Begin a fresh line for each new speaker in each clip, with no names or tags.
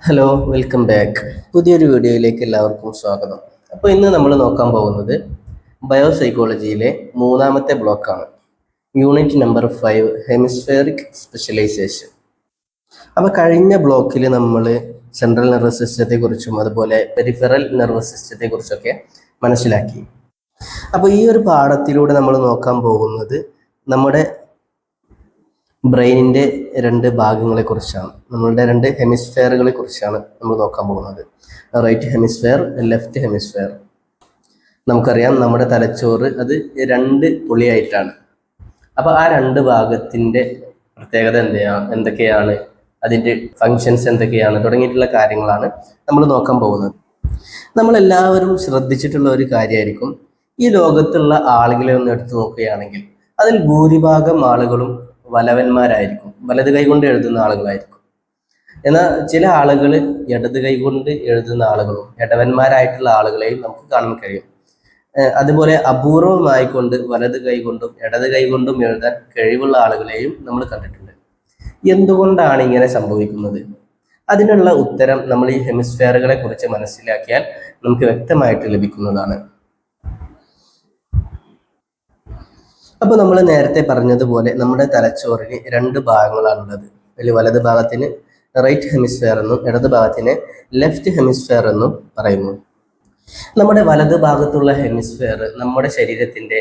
Hello, welcome back. പുതിയൊരു വീഡിയോയിലേക്ക് എല്ലാവർക്കും സ്വാഗതം. അപ്പോൾ ഇന്ന് നമ്മൾ നോക്കാൻ പോകുന്നത് ബയോസൈക്കോളജിയിലെ മൂന്നാമത്തെ ബ്ലോക്കാണ്. Unit number 5, hemispheric specialisation. അപ്പോൾ കഴിഞ്ഞ ബ്ലോക്കിൽ നമ്മൾ സെൻട്രൽ നെർവസ് സിസ്റ്റത്തെക്കുറിച്ചും അതുപോലെ പെരിഫറൽ നെർവസ് സിസ്റ്റത്തെക്കുറിച്ചൊക്കെ മനസ്സിലാക്കി. അപ്പോൾ ഈ ഒരു പാഠത്തിലൂടെ നമ്മൾ നോക്കാൻ പോകുന്നത് നമ്മുടെ ബ്രെയിനിൻ്റെ രണ്ട് ഭാഗങ്ങളെക്കുറിച്ചാണ്, നമ്മളുടെ രണ്ട് ഹെമിസ്ഫെയറുകളെ കുറിച്ചാണ് നമ്മൾ നോക്കാൻ പോകുന്നത്. Right hemisphere, left hemisphere. നമുക്കറിയാം നമ്മുടെ തലച്ചോറ് അത് രണ്ട് പൊളിയായിട്ടാണ്. അപ്പോൾ ആ രണ്ട് ഭാഗത്തിൻ്റെ പ്രത്യേകത എന്തൊക്കെയാണ്, അതിൻ്റെ ഫങ്ഷൻസ് എന്തൊക്കെയാണ് തുടങ്ങിയിട്ടുള്ള കാര്യങ്ങളാണ് നമ്മൾ നോക്കാൻ പോകുന്നത്. നമ്മളെല്ലാവരും ശ്രദ്ധിച്ചിട്ടുള്ള ഒരു കാര്യമായിരിക്കും, ഈ ലോകത്തുള്ള ആളുകളെ ഒന്ന് എടുത്തു നോക്കുകയാണെങ്കിൽ അതിൽ ഭൂരിഭാഗം ആളുകളും വലവന്മാരായിരിക്കും, വലത് കൈകൊണ്ട് എഴുതുന്ന ആളുകളായിരിക്കും. എന്നാൽ ചില ആളുകൾ ഇടത് കൈകൊണ്ട് എഴുതുന്ന ആളുകളും ഇടവന്മാരായിട്ടുള്ള ആളുകളെയും നമുക്ക് കാണാൻ കഴിയും. അതുപോലെ അപൂർവമായിക്കൊണ്ട് വലത് കൈകൊണ്ടും ഇടത് കൈകൊണ്ടും എഴുതാൻ കഴിവുള്ള ആളുകളെയും നമ്മൾ കണ്ടിട്ടുണ്ട്. എന്തുകൊണ്ടാണ് ഇങ്ങനെ സംഭവിക്കുന്നത്? അതിനുള്ള ഉത്തരം നമ്മൾ ഈ ഹെമിസ്ഫെയറുകളെ കുറിച്ച് മനസ്സിലാക്കിയാൽ നമുക്ക് വ്യക്തമായിട്ട് ലഭിക്കുന്നതാണ്. അപ്പോൾ നമ്മൾ നേരത്തെ പറഞ്ഞതുപോലെ നമ്മുടെ തലച്ചോറിന് രണ്ട് ഭാഗങ്ങളാണുള്ളത്. അതിൽ വലത് ഭാഗത്തിന് റൈറ്റ് ഹെമിസ്ഫെയർ എന്നും ഇടത് ഭാഗത്തിന് ലെഫ്റ്റ് ഹെമിസ്ഫെയർ എന്നും പറയുന്നു. നമ്മുടെ വലത് ഭാഗത്തുള്ള ഹെമിസ്ഫെയർ നമ്മുടെ ശരീരത്തിൻ്റെ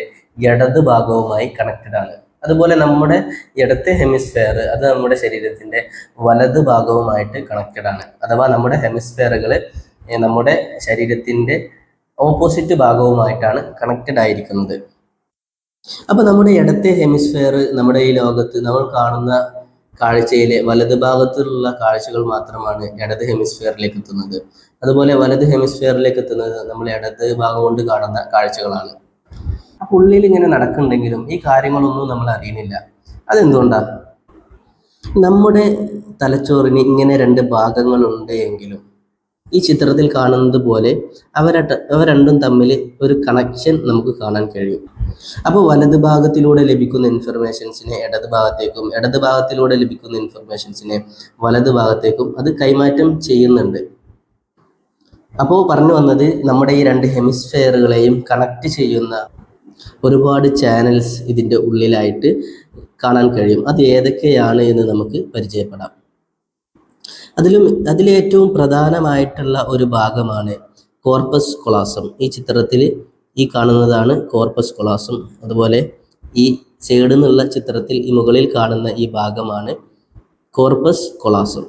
ഇടത് ഭാഗവുമായി കണക്റ്റഡ് ആണ്. അതുപോലെ നമ്മുടെ ഇടത്തെ ഹെമിസ്ഫെയർ അത് നമ്മുടെ ശരീരത്തിൻ്റെ വലത് ഭാഗവുമായിട്ട് കണക്റ്റഡ് ആണ്. അഥവാ നമ്മുടെ ഹെമിസ്ഫെയറുകൾ നമ്മുടെ ശരീരത്തിൻ്റെ ഓപ്പോസിറ്റ് ഭാഗവുമായിട്ടാണ് കണക്റ്റഡ് ആയിരിക്കുന്നത്. അപ്പോൾ നമ്മുടെ ഇടത്തെ ഹെമിസ്ഫെയർ നമ്മുടെ ഈ ലോകത്ത് നമ്മൾ കാണുന്ന കാഴ്ചയിലെ വലത് ഭാഗത്തുള്ള കാഴ്ചകൾ മാത്രമാണ് ഇടത് ഹെമിസ്ഫെയറിലേക്ക് എത്തുന്നത്. അതുപോലെ വലത് ഹെമിസ്ഫെയറിലേക്ക് എത്തുന്നത് നമ്മൾ ഇടത് ഭാഗം കൊണ്ട് കാണുന്ന കാഴ്ചകളാണ്. അപ്പോൾ ഉള്ളിൽ ഇങ്ങനെ നടക്കുന്നുണ്ടെങ്കിലും ഈ കാര്യങ്ങളൊന്നും നമ്മൾ അറിയുന്നില്ല. അതെന്തുകൊണ്ടാണ്? നമ്മുടെ തലച്ചോറിന് ഇങ്ങനെ രണ്ട് ഭാഗങ്ങളുണ്ട് എങ്കിലും ഈ ചിത്രത്തിൽ കാണുന്നത് പോലെ അവ രണ്ടും തമ്മിൽ ഒരു കണക്ഷൻ നമുക്ക് കാണാൻ കഴിയും. അപ്പോൾ വലത് ഭാഗത്തിലൂടെ ലഭിക്കുന്ന ഇൻഫർമേഷൻസിനെ ഇടത് ഭാഗത്തേക്കും ഇടത് ഭാഗത്തിലൂടെ ലഭിക്കുന്ന ഇൻഫർമേഷൻസിനെ വലത് ഭാഗത്തേക്കും അത് കൈമാറ്റം ചെയ്യുന്നുണ്ട്. അപ്പോൾ പറഞ്ഞു വന്നത്, നമ്മുടെ ഈ രണ്ട് ഹെമിസ്ഫെയറുകളെയും കണക്ട് ചെയ്യുന്ന ഒരുപാട് ചാനൽസ് ഇതിൻ്റെ ഉള്ളിലായിട്ട് കാണാൻ കഴിയും. അത് ഏതൊക്കെയാണ് എന്ന് നമുക്ക് പരിചയപ്പെടാം. അതിലേറ്റവും പ്രധാനമായിട്ടുള്ള ഒരു ഭാഗമാണ് കോർപ്പസ് കൊളാസം. ഈ ചിത്രത്തിൽ ഈ കാണുന്നതാണ് കോർപ്പസ് കൊളാസം. അതുപോലെ ഈ സൈഡിൽ നിന്നുള്ള ചിത്രത്തിൽ ഈ മുകളിൽ കാണുന്ന ഈ ഭാഗമാണ് കോർപ്പസ് കൊളാസം.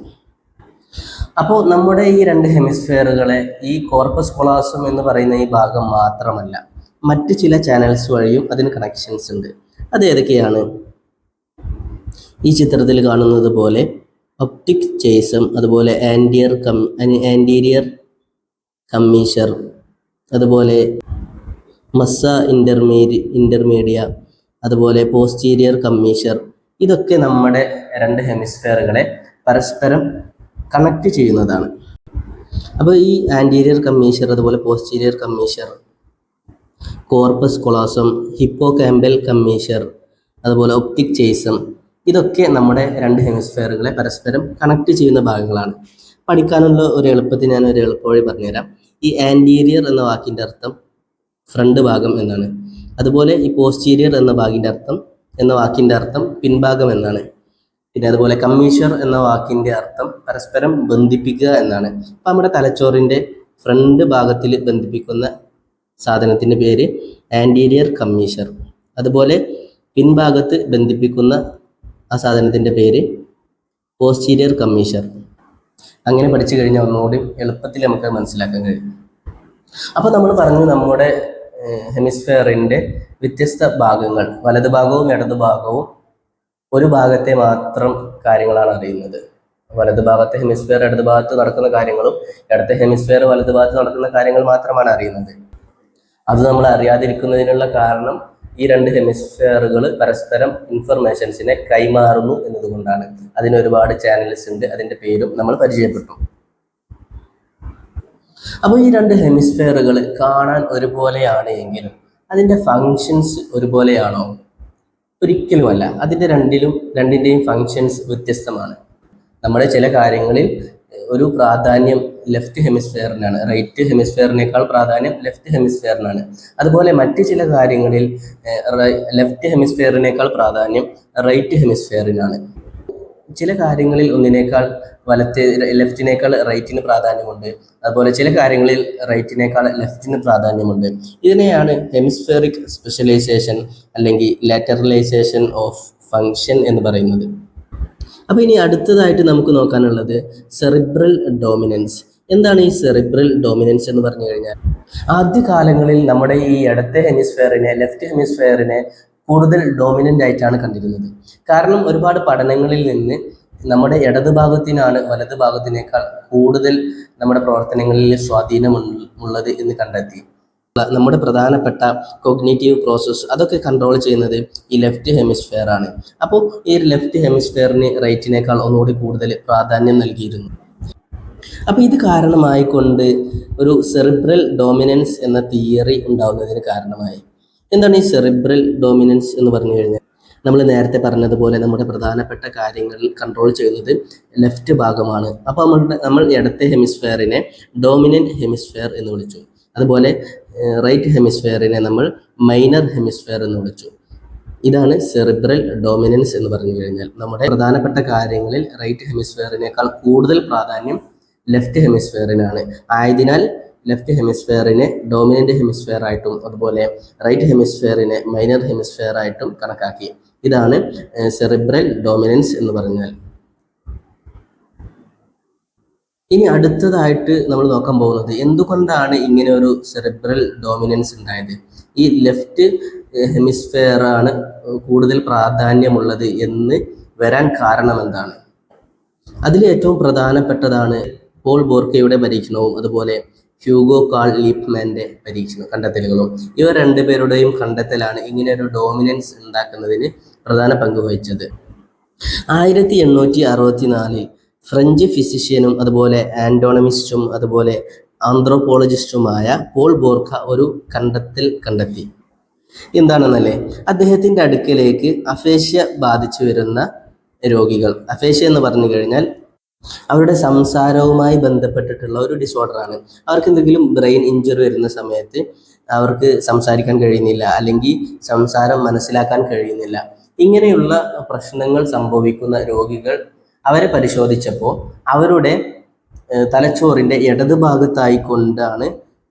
അപ്പോൾ നമ്മുടെ ഈ രണ്ട് ഹെമിസ്ഫെയറുകളെ ഈ കോർപ്പസ് കൊളാസം എന്ന് പറയുന്ന ഈ ഭാഗം മാത്രമല്ല, മറ്റ് ചില ചാനൽസ് വഴിയും അതിന് കണക്ഷൻസ് ഉണ്ട്. അത് ഏതൊക്കെയാണ്? ഈ ചിത്രത്തിൽ കാണുന്നത് പോലെ ഒപ്റ്റിക് ചേസം, അതുപോലെ ആൻറ്റീരിയർ കമ്മീഷർ, അതുപോലെ മസ്സ ഇൻ്റർമീഡിയ, അതുപോലെ പോസ്റ്റീരിയർ കമ്മീഷർ. ഇതൊക്കെ നമ്മുടെ രണ്ട് ഹെമിസ്ഫെയറുകളെ പരസ്പരം കണക്ട് ചെയ്യുന്നതാണ്. അപ്പോൾ ഈ ആൻറ്റീരിയർ കമ്മീഷർ, അതുപോലെ posterior commissure, corpus callosum, hippocampal commissure, അതുപോലെ ഒപ്റ്റിക് ചേസം, ഇതൊക്കെ നമ്മുടെ രണ്ട് ഹെമിസ്ഫെയറുകളെ പരസ്പരം കണക്ട് ചെയ്യുന്ന ഭാഗങ്ങളാണ്. പഠിക്കാനുള്ള ഒരു എളുപ്പത്തിന് ഞാൻ ഒരു എളുപ്പവഴി പറഞ്ഞുതരാം. ഈ ആൻറ്റീരിയർ എന്ന വാക്കിൻ്റെ അർത്ഥം ഫ്രണ്ട് ഭാഗം എന്നാണ്. അതുപോലെ ഈ പോസ്റ്റീരിയർ എന്ന വാക്കിൻ്റെ അർത്ഥം പിൻഭാഗം എന്നാണ്. പിന്നെ അതുപോലെ കമ്മീഷർ എന്ന വാക്കിൻ്റെ അർത്ഥം പരസ്പരം ബന്ധിപ്പിക്കുക എന്നാണ്. അപ്പം നമ്മുടെ തലച്ചോറിൻ്റെ ഫ്രണ്ട് ഭാഗത്തിൽ ബന്ധിപ്പിക്കുന്ന സാധനത്തിൻ്റെ പേര് ആൻറ്റീരിയർ കമ്മീഷർ. അതുപോലെ പിൻഭാഗത്ത് ബന്ധിപ്പിക്കുന്ന ആ സാധനത്തിൻ്റെ പേര് പോസ്റ്റീരിയർ കമ്മീഷർ. അങ്ങനെ പഠിച്ചു കഴിഞ്ഞാൽ ഒന്നുകൂടി എളുപ്പത്തിൽ നമുക്ക് മനസ്സിലാക്കാൻ കഴിയും. അപ്പോൾ നമ്മൾ പറഞ്ഞു, നമ്മുടെ ഹെമിസ്ഫെയറിൻ്റെ വ്യത്യസ്ത ഭാഗങ്ങൾ, വലത് ഭാഗവും ഇടത് ഭാഗവും ഒരു ഭാഗത്തെ മാത്രം കാര്യങ്ങളാണ് അറിയുന്നത്. വലത് ഭാഗത്തെ ഹെമിസ്ഫെയർ ഇടത് ഭാഗത്ത് നടക്കുന്ന കാര്യങ്ങളും ഇടത്തെ ഹെമിസ്ഫെയർ വലത് ഭാഗത്ത് നടക്കുന്ന കാര്യങ്ങൾ മാത്രമാണ് അറിയുന്നത്. അത് നമ്മൾ അറിയാതിരിക്കുന്നതിനുള്ള കാരണം ഈ രണ്ട് ഹെമിസ്ഫെയറുകൾ പരസ്പരം ഇൻഫർമേഷൻസിനെ കൈമാറുന്നു എന്നതുകൊണ്ടാണ്. അതിന് ഒരുപാട് ചാനൽസ് ഉണ്ട്, അതിൻ്റെ പേരും നമ്മൾ പരിചയപ്പെട്ടു. അപ്പോൾ ഈ രണ്ട് ഹെമിസ്ഫെയറുകൾ കാണാൻ ഒരുപോലെയാണ് എങ്കിലും അതിൻ്റെ ഫങ്ഷൻസ് ഒരുപോലെയാണോ? ഒരിക്കലുമല്ല. അതിൻ്റെ രണ്ടിൻ്റെയും ഫങ്ഷൻസ് വ്യത്യസ്തമാണ്. നമ്മുടെ ചില കാര്യങ്ങളിൽ ഒരു പ്രാധാന്യം ലെഫ്റ്റ് ഹെമിസ്ഫിയറിനാണ്, റൈറ്റ് ഹെമിസ്ഫിയറിനേക്കാൾ പ്രാധാന്യം ലെഫ്റ്റ് ഹെമിസ്ഫിയറിനാണ്. അതുപോലെ മറ്റ് ചില കാര്യങ്ങളിൽ ലെഫ്റ്റ് ഹെമിസ്ഫിയറിനേക്കാൾ പ്രാധാന്യം റൈറ്റ് ഹെമിസ്ഫിയറിനാണ്. ചില കാര്യങ്ങളിൽ ഒന്നിനേക്കാൾ ലെഫ്റ്റിനേക്കാൾ റൈറ്റിന് പ്രാധാന്യമുണ്ട്. അതുപോലെ ചില കാര്യങ്ങളിൽ റൈറ്റിനേക്കാൾ ലെഫ്റ്റിന് പ്രാധാന്യമുണ്ട്. ഇതിനെയാണ് ഹെമിസ്ഫെറിക് സ്പെഷ്യലൈസേഷൻ അല്ലെങ്കിൽ ലാറ്ററലൈസേഷൻ ഓഫ് ഫങ്ഷൻ എന്ന് പറയുന്നത്. അപ്പോൾ ഇനി അടുത്തതായിട്ട് നമുക്ക് നോക്കാനുള്ളത് സെറിബ്രൽ ഡോമിനൻസ്. എന്താണ് ഈ സെറിബ്രൽ ഡോമിനൻസ് എന്ന് പറഞ്ഞു കഴിഞ്ഞാൽ, ആദ്യകാലങ്ങളിൽ നമ്മുടെ ഈ ഇടത്തെ ഹെമിസ്ഫിയറിനെ ലെഫ്റ്റ് ഹെമിസ്ഫിയറിനെ കൂടുതൽ ഡോമിനൻ്റ് ആയിട്ടാണ് കണ്ടിരുന്നത്. കാരണം ഒരുപാട് പഠനങ്ങളിൽ നിന്ന് നമ്മുടെ ഇടത് ഭാഗത്തിനാണ് വലത് ഭാഗത്തിനേക്കാൾ കൂടുതൽ നമ്മുടെ പ്രവർത്തനങ്ങളിൽ സ്വാധീനമുള്ളത് എന്ന് കണ്ടെത്തി. നമ്മുടെ പ്രധാനപ്പെട്ട കോഗ്നിറ്റീവ് പ്രോസസ്സ് അതൊക്കെ കൺട്രോൾ ചെയ്യുന്നത് ഈ ലെഫ്റ്റ് ഹെമിസ്ഫിയർ ആണ്. അപ്പോൾ ഈ ലെഫ്റ്റ് ഹെമിസ്ഫിയറിന് റൈറ്റിനേക്കാൾ ഒന്നുകൂടി കൂടുതൽ പ്രാധാന്യം നൽകിയിരുന്നു. അപ്പോൾ ഇത് കാരണമായിക്കൊണ്ട് ഒരു സെറിബ്രൽ ഡോമിനൻസ് എന്ന തിയറി ഉണ്ടാവുന്നതിന് കാരണമായി. എന്താണ് ഈ സെറിബ്രൽ ഡോമിനൻസ് എന്ന് പറഞ്ഞു കഴിഞ്ഞാൽ, നമ്മൾ നേരത്തെ പറഞ്ഞതുപോലെ നമ്മുടെ പ്രധാനപ്പെട്ട കാര്യങ്ങൾ കൺട്രോൾ ചെയ്യുന്നത് ലെഫ്റ്റ് ഭാഗമാണ്. അപ്പോൾ നമ്മൾ ഇടത്തെ ഹെമിസ്ഫിയറിനെ ഡോമിനൻ്റ് ഹെമിസ്ഫിയർ എന്ന് വിളിച്ചു. അതുപോലെ റൈറ്റ് ഹെമിസ്ഫിയറിനെ നമ്മൾ മൈനർ ഹെമിസ്ഫിയർ എന്ന് വിളിച്ചു. ഇതാണ് സെറിബ്രൽ ഡോമിനൻസ് എന്ന് പറഞ്ഞു കഴിഞ്ഞാൽ. നമ്മുടെ പ്രധാനപ്പെട്ട കാര്യങ്ങളിൽ റൈറ്റ് ഹെമിസ്ഫിയറിനേക്കാൾ കൂടുതൽ പ്രാധാന്യം ലെഫ്റ്റ് ഹെമിസ്ഫിയറിനാണ്. ആയതിനാൽ ലെഫ്റ്റ് ഹെമിസ്ഫിയറിനെ ഡോമിനൻ്റ് ഹെമിസ്ഫിയർ ആയിട്ടും അതുപോലെ റൈറ്റ് ഹെമിസ്ഫിയറിനെ മൈനർ ഹെമിസ്ഫിയർ ആയിട്ടും കണക്കാക്കി. ഇതാണ് സെറിബ്രൽ ഡോമിനൻസ് എന്ന് പറഞ്ഞാൽ. ഇനി അടുത്തതായിട്ട് നമ്മൾ നോക്കാൻ പോകുന്നത് എന്തുകൊണ്ടാണ് ഇങ്ങനെ ഒരു സെറിബ്രൽ ഡോമിനൻസ് ഉണ്ടായത്, ഈ ലെഫ്റ്റ് ഹെമിസ്ഫിയർ ആണ് കൂടുതൽ പ്രാധാന്യമുള്ളത് എന്ന് വരാൻ കാരണം എന്താണ്. അതിൽ ഏറ്റവും പ്രധാനപ്പെട്ടതാണ് പോൾ ബോർക്കയുടെ പരീക്ഷണവും അതുപോലെ ഹ്യൂഗോ കാൾ ലീപ്മാൻ്റെ കണ്ടെത്തലുകളും. ഇവർ രണ്ടുപേരുടെയും കണ്ടെത്തലാണ് ഇങ്ങനെ ഒരു ഡോമിനൻസ് ഉണ്ടാക്കുന്നതിന് പ്രധാന പങ്ക് വഹിച്ചത്. 1864 ഫ്രഞ്ച് ഫിസിഷ്യനും അതുപോലെ ആൻറ്റോണമിസ്റ്റും അതുപോലെ ആന്ത്രോപോളജിസ്റ്റുമായ പോൾ ബോർക്ക ഒരു കണ്ടെത്തി. എന്താണെന്നല്ലേ, അദ്ദേഹത്തിൻ്റെ അടുക്കലേക്ക് അഫേഷ്യ ബാധിച്ചു വരുന്ന രോഗികൾ, അഫേഷ്യ എന്ന് പറഞ്ഞു കഴിഞ്ഞാൽ അവരുടെ സംസാരവുമായി ബന്ധപ്പെട്ടിട്ടുള്ള ഒരു ഡിസോർഡറാണ്. അവർക്ക് എന്തെങ്കിലും ബ്രെയിൻ ഇഞ്ചുറി വരുന്ന സമയത്ത് അവർക്ക് സംസാരിക്കാൻ കഴിയുന്നില്ല, അല്ലെങ്കിൽ സംസാരം മനസ്സിലാക്കാൻ കഴിയുന്നില്ല. ഇങ്ങനെയുള്ള പ്രശ്നങ്ങൾ സംഭവിക്കുന്ന രോഗികൾ അവരെ പരിശോധിച്ചപ്പോൾ അവരുടെ തലച്ചോറിൻ്റെ ഇടത് ഭാഗത്തായിക്കൊണ്ടാണ്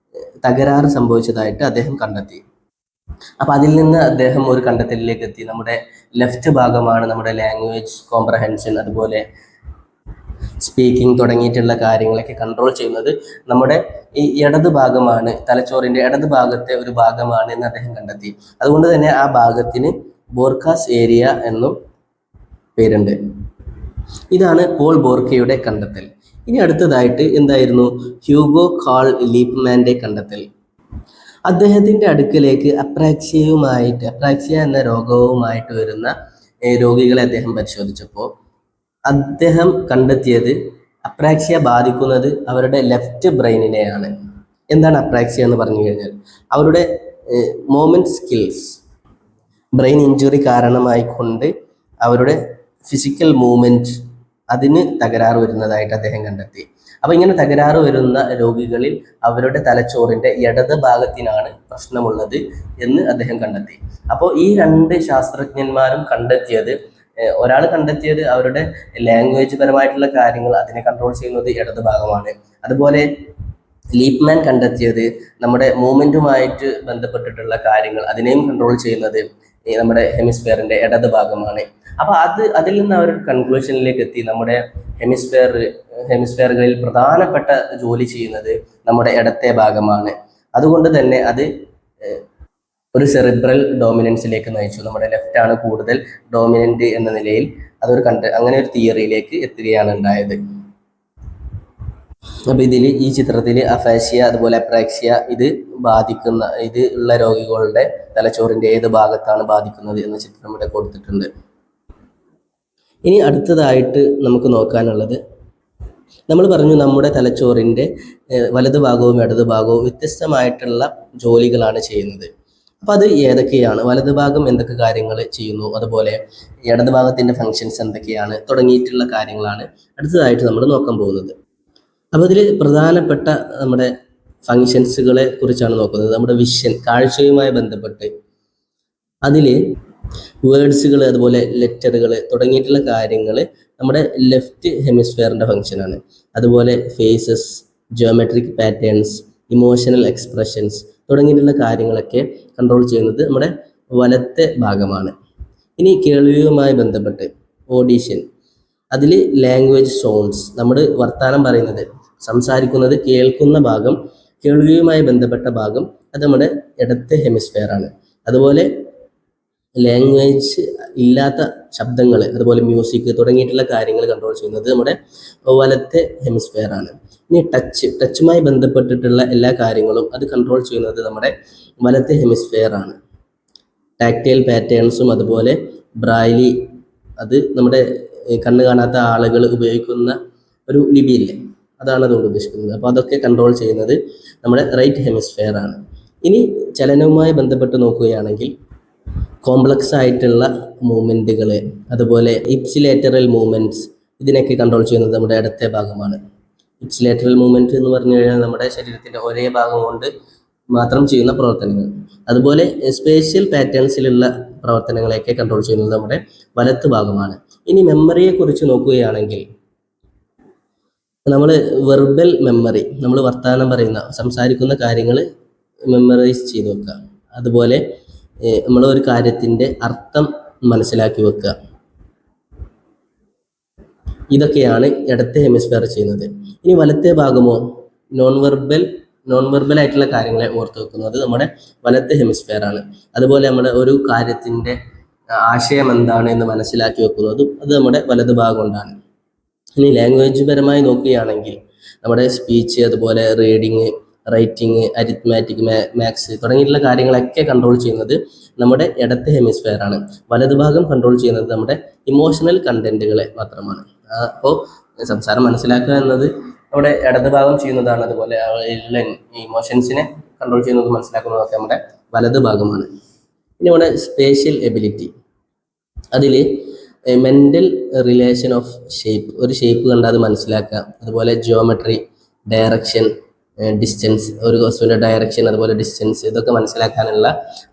തകരാറ് സംഭവിച്ചതായിട്ട് അദ്ദേഹം കണ്ടെത്തി. അപ്പം അതിൽ നിന്ന് അദ്ദേഹം ഒരു കണ്ടെത്തലിലേക്ക് എത്തി. നമ്മുടെ ലെഫ്റ്റ് ഭാഗമാണ് നമ്മുടെ ലാംഗ്വേജ് കോംപ്രഹെൻഷൻ അതുപോലെ സ്പീക്കിംഗ് തുടങ്ങിയിട്ടുള്ള കാര്യങ്ങളൊക്കെ കൺട്രോൾ ചെയ്യുന്നത് നമ്മുടെ ഈ ഇടത് ഭാഗമാണ്, തലച്ചോറിൻ്റെ ഇടത് ഭാഗത്തെ ഒരു ഭാഗമാണ് എന്ന് അദ്ദേഹം കണ്ടെത്തി. അതുകൊണ്ട് തന്നെ ആ ഭാഗത്തിന് ബോർക്കാസ് ഏരിയ എന്നും പേരുണ്ട്. ഇതാണ് പോൾ ബോർക്കയുടെ കണ്ടെത്തൽ. ഇനി അടുത്തതായിട്ട് എന്തായിരുന്നു ഹ്യൂഗോ കാൾ ലീപ്മാൻ്റെ കണ്ടെത്തൽ. അദ്ദേഹത്തിൻ്റെ അടുക്കലേക്ക് അപ്രാക്സിയ എന്ന രോഗവുമായിട്ട് വരുന്ന രോഗികളെ അദ്ദേഹം പരിശോധിച്ചപ്പോൾ അദ്ദേഹം കണ്ടെത്തിയത് അപ്രാക്സിയ ബാധിക്കുന്നത് അവരുടെ ലെഫ്റ്റ് ബ്രെയിനിനെയാണ്. എന്താണ് അപ്രാക്സിയ എന്ന് പറഞ്ഞു കഴിഞ്ഞാൽ, അവരുടെ മോമെൻറ്റ് സ്കിൽസ് ബ്രെയിൻ ഇഞ്ചുറി കാരണമായിക്കൊണ്ട് അവരുടെ ഫിസിക്കൽ മൂവ്മെൻറ്റ് അതിന് തകരാറ് വരുന്നതായിട്ട് അദ്ദേഹം കണ്ടെത്തി. അപ്പോൾ ഇങ്ങനെ തകരാറ് വരുന്ന രോഗികളിൽ അവരുടെ തലച്ചോറിൻ്റെ ഇടത് ഭാഗത്തിനാണ് പ്രശ്നമുള്ളത് എന്ന് അദ്ദേഹം കണ്ടെത്തി. അപ്പോൾ ഈ രണ്ട് ശാസ്ത്രജ്ഞന്മാരും ഒരാൾ കണ്ടെത്തിയത് അവരുടെ ലാംഗ്വേജ് പരമായിട്ടുള്ള കാര്യങ്ങൾ അതിനെ കൺട്രോൾ ചെയ്യുന്നത് ഇടത് ഭാഗമാണ്. അതുപോലെ ലീപ്മാൻ കണ്ടെത്തിയത് നമ്മുടെ മൂവ്മെൻറ്റുമായിട്ട് ബന്ധപ്പെട്ടിട്ടുള്ള കാര്യങ്ങൾ അതിനെയും കൺട്രോൾ ചെയ്യുന്നത് നമ്മുടെ ഹെമിസ്ഫിയറിൻ്റെ ഇടത് ഭാഗമാണ്. അപ്പോൾ അതിൽ നിന്ന് അവർ കൺക്ലൂഷനിലേക്ക് എത്തി, നമ്മുടെ ഹെമിസ്ഫിയറുകളിൽ പ്രധാനപ്പെട്ട ജോലി ചെയ്യുന്നത് നമ്മുടെ ഇടത്തെ ഭാഗമാണ്. അതുകൊണ്ട് തന്നെ അത് ഒരു സെറിബ്രൽ ഡോമിനൻസിലേക്ക് നയിച്ചു. നമ്മുടെ ലെഫ്റ്റാണ് കൂടുതൽ ഡോമിനൻ്റ് എന്ന നിലയിൽ അങ്ങനെ ഒരു തിയറിയിലേക്ക് എത്തുകയാണ് ഉണ്ടായത്. അപ്പോൾ ഈ ചിത്രത്തിൽ അഫാഷ്യ അതുപോലെ അപ്രാക്സിയ ഇത് ഉള്ള രോഗികളുടെ തലച്ചോറിൻ്റെ ഏത് ഭാഗത്താണ് ബാധിക്കുന്നത് എന്ന ചിത്രം ഇവിടെ കൊടുത്തിട്ടുണ്ട്. ഇനി അടുത്തതായിട്ട് നമുക്ക് നോക്കാനുള്ളത്, നമ്മൾ പറഞ്ഞു നമ്മുടെ തലച്ചോറിൻ്റെ വലതുഭാഗവും ഇടതുഭാഗവും വ്യത്യസ്തമായിട്ടുള്ള ജോലികളാണ് ചെയ്യുന്നത്. അപ്പോൾ അത് ഏതൊക്കെയാണ്, വലതുഭാഗം എന്തൊക്കെ കാര്യങ്ങൾ ചെയ്യുന്നു, അതുപോലെ ഇടതുഭാഗത്തിൻ്റെ ഫങ്ഷൻസ് എന്തൊക്കെയാണ് തുടങ്ങിയിട്ടുള്ള കാര്യങ്ങളാണ് അടുത്തതായിട്ട് നമ്മൾ നോക്കാൻ പോകുന്നത്. അപ്പോൾ ഇതിൽ പ്രധാനപ്പെട്ട നമ്മുടെ ഫങ്ഷൻസുകളെ കുറിച്ചാണ് നോക്കുന്നത്. നമ്മുടെ വിഷൻ, കാഴ്ചയുമായി ബന്ധപ്പെട്ട് അതിൽ വേർഡ്സുകൾ, അതുപോലെ ലെറ്ററുകൾ തുടങ്ങിയിട്ടുള്ള കാര്യങ്ങൾ നമ്മുടെ ലെഫ്റ്റ് ഹെമിസ്ഫിയറിൻ്റെ ഫങ്ഷനാണ്. അതുപോലെ faces, geometric patterns, emotional expressions തുടങ്ങിയിട്ടുള്ള കാര്യങ്ങളൊക്കെ കൺട്രോൾ ചെയ്യുന്നത് നമ്മുടെ വലത്തെ ഭാഗമാണ്. ഇനി കേൾവിയുമായി ബന്ധപ്പെട്ട് ഓഡിഷൻ, അതിൽ ലാംഗ്വേജ് സോൺസ്, നമ്മൾ വർത്തമാനം പറയുന്നത്, സംസാരിക്കുന്നത് കേൾക്കുന്ന ഭാഗം, കേൾവിയുമായി ബന്ധപ്പെട്ട ഭാഗം അത് നമ്മുടെ ഇടത്തെ ഹെമിസ്ഫിയറാണ്. അതുപോലെ ലാംഗ്വേജ് ഇല്ലാത്ത ശബ്ദങ്ങൾ, അതുപോലെ മ്യൂസിക് തുടങ്ങിയിട്ടുള്ള കാര്യങ്ങൾ കൺട്രോൾ ചെയ്യുന്നത് നമ്മുടെ വലത്തെ ഹെമിസ്ഫിയറാണ്. ഇനി ടച്ചുമായി ബന്ധപ്പെട്ടിട്ടുള്ള എല്ലാ കാര്യങ്ങളും അത് കൺട്രോൾ ചെയ്യുന്നത് നമ്മുടെ വലത്തെ ഹെമിസ്ഫിയറാണ്. ടാക്ടൈൽ പാറ്റേൺസും അതുപോലെ ബ്രൈലി, അത് നമ്മുടെ കണ്ണ് കാണാത്ത ആളുകൾ ഉപയോഗിക്കുന്ന ഒരു ലിപിയില്ലേ, അതാണ് അതുകൊണ്ട് ഉദ്ദേശിക്കുന്നത്. അപ്പോൾ അതൊക്കെ കൺട്രോൾ ചെയ്യുന്നത് നമ്മുടെ റൈറ്റ് ഹെമിസ്ഫിയറാണ്. ഇനി ചലനവുമായി ബന്ധപ്പെട്ട് നോക്കുകയാണെങ്കിൽ കോംപ്ലക്സ് ആയിട്ടുള്ള മൂവ്മെൻറ്റുകൾ, അതുപോലെ ഇപ്സിലേറ്ററൽ മൂവ്മെൻറ്റ്സ്, ഇതിനൊക്കെ കൺട്രോൾ ചെയ്യുന്നത് നമ്മുടെ ഇടത്തെ ഭാഗമാണ്. ഇപ്സിലേറ്ററൽ മൂവ്മെൻറ്റ് എന്ന് പറഞ്ഞു കഴിഞ്ഞാൽ നമ്മുടെ ശരീരത്തിൻ്റെ ഒരേ ഭാഗം കൊണ്ട് മാത്രം ചെയ്യുന്ന പ്രവർത്തനങ്ങൾ. അതുപോലെ സ്പേഷ്യൽ പാറ്റേൺസിലുള്ള പ്രവർത്തനങ്ങളെയൊക്കെ കൺട്രോൾ ചെയ്യുന്നത് നമ്മുടെ വലത്ത് ഭാഗമാണ്. ഇനി മെമ്മറിയെ കുറിച്ച് നോക്കുകയാണെങ്കിൽ നമ്മൾ വെർബൽ മെമ്മറി, നമ്മൾ വർത്തമാനം പറയുന്ന, സംസാരിക്കുന്ന കാര്യങ്ങൾ മെമ്മറൈസ് ചെയ്ത് വെക്കുക. അതുപോലെ നമ്മൾ ഒരു കാര്യത്തിൻ്റെ അർത്ഥം മനസ്സിലാക്കി വെക്കുക. ഇതൊക്കെയാണ് ഇടത്തെ ഹെമിസ്ഫിയർ ചെയ്യുന്നത്. ഇനി വലത്തെ ഭാഗമോ നോൺ വെർബൽ ആയിട്ടുള്ള കാര്യങ്ങളെ ഓർത്ത് വെക്കുന്നത് നമ്മുടെ വലത്തെ ഹെമിസ്ഫിയറാണ്. അതുപോലെ നമ്മുടെ ഒരു കാര്യത്തിൻ്റെ ആശയം എന്താണ് എന്ന് മനസ്സിലാക്കി വെക്കുന്നതും അത് നമ്മുടെ വലത് ഭാഗം കൊണ്ടാണ്. ഇനി ലാംഗ്വേജ് പരമായി നോക്കുകയാണെങ്കിൽ നമ്മുടെ സ്പീച്ച്, അതുപോലെ റീഡിങ്, റൈറ്റിംഗ്, അരിത്മാറ്റിക്, മാത്സ് തുടങ്ങിയിട്ടുള്ള കാര്യങ്ങളൊക്കെ കൺട്രോൾ ചെയ്യുന്നത് നമ്മുടെ ഇടത്തെ ഹെമിസ്ഫിയറാണ്. വലത് ഭാഗം കൺട്രോൾ ചെയ്യുന്നത് നമ്മുടെ ഇമോഷണൽ കണ്ടന്റുകളെ മാത്രമാണ്. അപ്പോൾ സംസാരം മനസ്സിലാക്കുക എന്നത് നമ്മുടെ ഇടത് ഭാഗം ചെയ്യുന്നതാണ്. അതുപോലെ ഇമോഷൻസിനെ കൺട്രോൾ ചെയ്യുന്നത്, മനസ്സിലാക്കുന്നതൊക്കെ നമ്മുടെ വലത് ഭാഗമാണ്. ഇനി നമ്മുടെ സ്പേഷ്യൽ എബിലിറ്റി, അതിൽ മെൻ്റൽ റിലേഷൻ ഓഫ് ഷേപ്പ്, ഒരു ഷേപ്പ് കണ്ടാൽ അത് മനസ്സിലാക്കുക. അതുപോലെ ജിയോമെട്രി, ഡയറക്ഷൻ, ഡിസ്റ്റൻസ്, ഒരു വസ്തുവിൻ്റെ ഡയറക്ഷൻ, അതുപോലെ ഡിസ്റ്റൻസ്, ഇതൊക്കെ മനസ്സിലാക്കാനുള്ള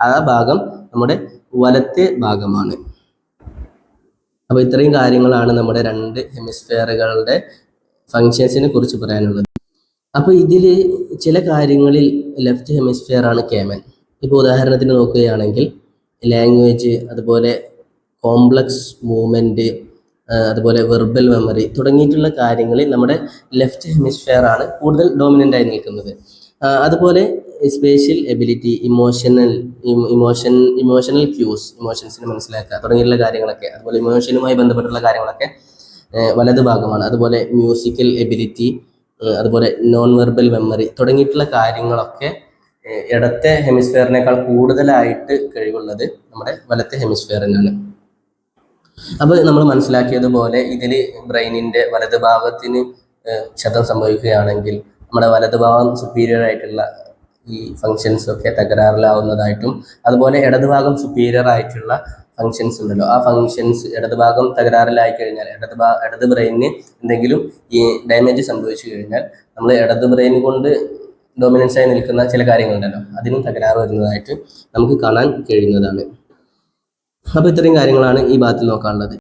ആ ഭാഗം നമ്മുടെ വലത്തെ ഭാഗമാണ്. അപ്പോൾ ഇത്രയും കാര്യങ്ങളാണ് നമ്മുടെ രണ്ട് ഹെമിസ്ഫിയറുകളുടെ ഫങ്ഷൻസിനെ കുറിച്ച് പറയാനുള്ളത്. അപ്പോൾ ഇതിൽ ചില കാര്യങ്ങളിൽ ലെഫ്റ്റ് ഹെമിസ്ഫിയറാണ് കേമൻ. ഇപ്പോൾ ഉദാഹരണത്തിന് നോക്കുകയാണെങ്കിൽ ലാംഗ്വേജ്, അതുപോലെ കോംപ്ലക്സ് മൂവ്മെൻറ്റ്, അതുപോലെ വെർബൽ മെമ്മറി തുടങ്ങിയിട്ടുള്ള കാര്യങ്ങളിൽ നമ്മുടെ ലെഫ്റ്റ് ഹെമിസ്ഫിയറാണ് കൂടുതൽ ഡോമിനൻ്റ് ആയി നിൽക്കുന്നത്. അതുപോലെ സ്പേഷ്യൽ എബിലിറ്റി, ഇമോഷണൽ ക്യൂസ്, ഇമോഷൻസിനെ മനസ്സിലാക്കുക തുടങ്ങിയിട്ടുള്ള കാര്യങ്ങളൊക്കെ, അതുപോലെ ഇമോഷനുമായി ബന്ധപ്പെട്ടുള്ള കാര്യങ്ങളൊക്കെ വലത് ഭാഗമാണ്. അതുപോലെ മ്യൂസിക്കൽ എബിലിറ്റി, അതുപോലെ നോൺ വെർബൽ മെമ്മറി തുടങ്ങിയിട്ടുള്ള കാര്യങ്ങളൊക്കെ ഇടത്തെ ഹെമിസ്ഫിയറിനേക്കാൾ കൂടുതലായിട്ട് കഴിവുള്ളത് നമ്മുടെ വലത്തെ ഹെമിസ്ഫിയറിനാണ്. അപ്പോൾ നമ്മൾ മനസ്സിലാക്കിയതുപോലെ ഇതിൽ ബ്രെയിനിൻ്റെ വലത് ഭാഗത്തിന് ക്ഷതം സംഭവിക്കുകയാണെങ്കിൽ നമ്മുടെ വലത് ഭാഗം സുപ്പീരിയർ ആയിട്ടുള്ള ഈ ഫങ്ഷൻസൊക്കെ തകരാറിലാവുന്നതായിട്ടും, അതുപോലെ ഇടത് ഭാഗം സുപ്പീരിയർ ആയിട്ടുള്ള ഫങ്ഷൻസ് ഉണ്ടല്ലോ, ആ ഫങ്ഷൻസ് ഇടത് ഭാഗം തകരാറിലായി കഴിഞ്ഞാൽ, ഇടത് ബ്രെയിനിന് എന്തെങ്കിലും ഈ ഡാമേജ് സംഭവിച്ചു കഴിഞ്ഞാൽ നമ്മൾ ഇടത് ബ്രെയിൻ കൊണ്ട് ഡോമിനൻസ് ആയി നിൽക്കുന്ന ചില കാര്യങ്ങളുണ്ടല്ലോ, അതിനും തകരാറ് വരുന്നതായിട്ട് നമുക്ക് കാണാൻ കഴിയുന്നതാണ്. അപ്പോൾ ഇത്രയും കാര്യങ്ങളാണ് ഈ ഭാഗത്തിൽ നോക്കാനുള്ളത്.